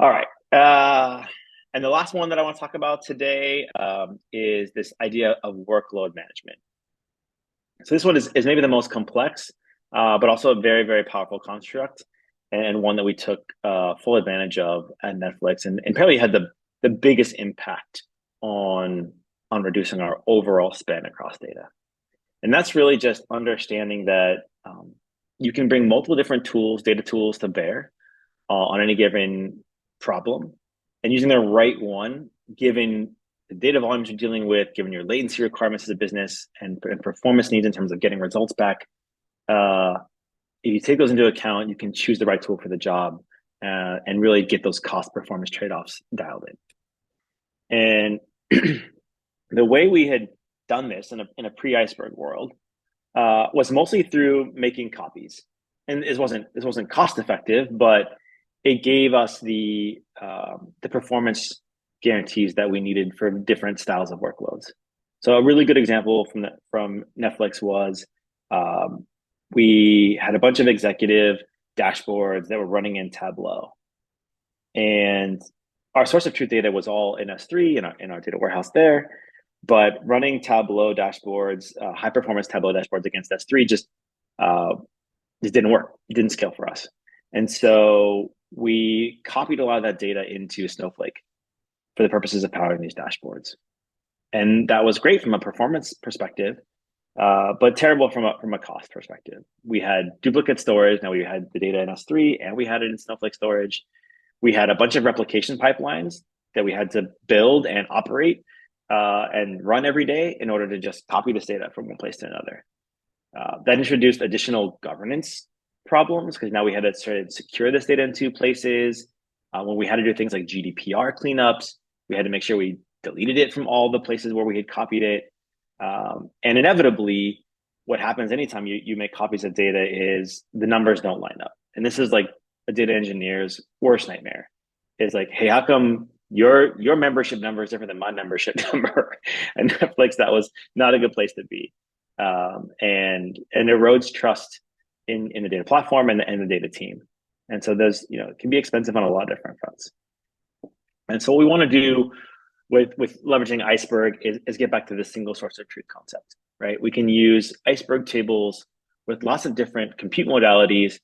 All right. And the last one that I want to talk about today is this idea of workload management. So this one is maybe the most complex, but also a very, very powerful construct, and one that we took full advantage of at Netflix, and apparently had the biggest impact on reducing our overall spend across data. And that's really just understanding that you can bring multiple different tools, data tools, to bear on any given problem, and using the right one, given the data volumes you're dealing with, given your latency requirements as a business and performance needs in terms of getting results back. If you take those into account, you can choose the right tool for the job and really get those cost performance trade-offs dialed in. And the way we had done this in a pre-Iceberg world was mostly through making copies. And this wasn't cost effective, but it gave us the performance guarantees that we needed for different styles of workloads. So a really good example from Netflix was we had a bunch of executive dashboards that were running in Tableau, and our source of truth data was all in S3 in our data warehouse there. But running Tableau dashboards, high performance Tableau dashboards against S3 just didn't work. It didn't scale for us. And so we copied a lot of that data into Snowflake for the purposes of powering these dashboards. And that was great from a performance perspective, but terrible from a cost perspective. We had duplicate storage. Now we had the data in S3 and we had it in Snowflake storage. We had a bunch of replication pipelines that we had to build and operate and run every day in order to just copy this data from one place to another. That introduced additional governance problems because now we had to sort of secure this data in two places. When we had to do things like GDPR cleanups, we had to make sure we deleted it from all the places where we had copied it. And inevitably, what happens anytime you make copies of data is the numbers don't line up. And this is like a data engineer's worst nightmare. It's like, hey, how come your membership number is different than my membership number? And Netflix, that was not a good place to be. And erodes trust in the data platform and the data team. And so there's, it can be expensive on a lot of different fronts. And so what we want to do with leveraging Iceberg is get back to the single source of truth concept, right? We can use Iceberg tables with lots of different compute modalities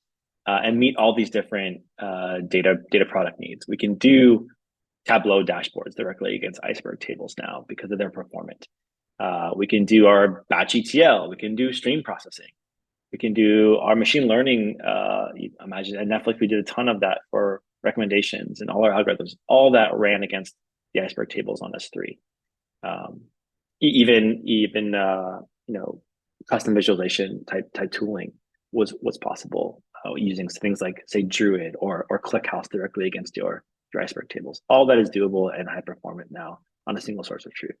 and meet all these different data product needs. We can do Tableau dashboards directly against Iceberg tables now because of their performance. We can do our batch ETL. We can do stream processing. We can do our machine learning. Imagine at Netflix, we did a ton of that for recommendations and all our algorithms. All that ran against the Iceberg tables on S3. Even custom visualization type tooling was possible using things like, say, Druid or ClickHouse directly against your Iceberg tables. All that is doable and high performant now on a single source of truth,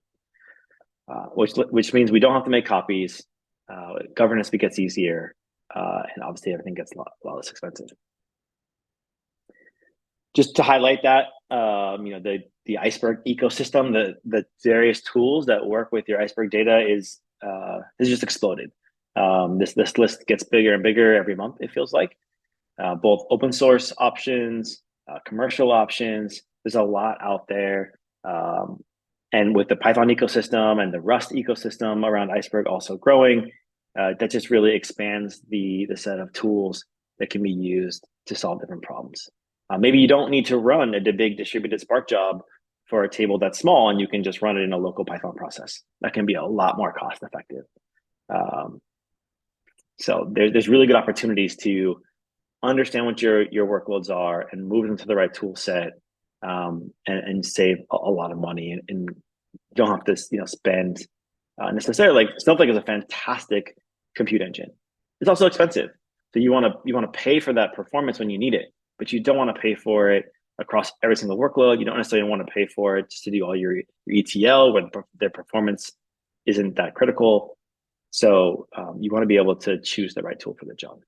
which means we don't have to make copies. Governance gets easier, and obviously everything gets a lot less expensive. Just to highlight that, the Iceberg ecosystem, the various tools that work with your Iceberg data is just exploded. This list gets bigger and bigger every month, it feels like. Both open source options, commercial options. There's a lot out there. And with the Python ecosystem and the Rust ecosystem around Iceberg also growing, that just really expands the set of tools that can be used to solve different problems. Maybe you don't need to run a big distributed Spark job for a table that's small, and you can just run it in a local Python process. That can be a lot more cost effective. So there's really good opportunities to understand what your workloads are and move them to the right tool set, and save a lot of money, and don't have to spend necessarily. Like Snowflake is a fantastic compute engine. It's also expensive, so you want to pay for that performance when you need it, but you don't want to pay for it across every single workload. You don't necessarily want to pay for it just to do all your ETL when their performance isn't that critical. So you want to be able to choose the right tool for the job.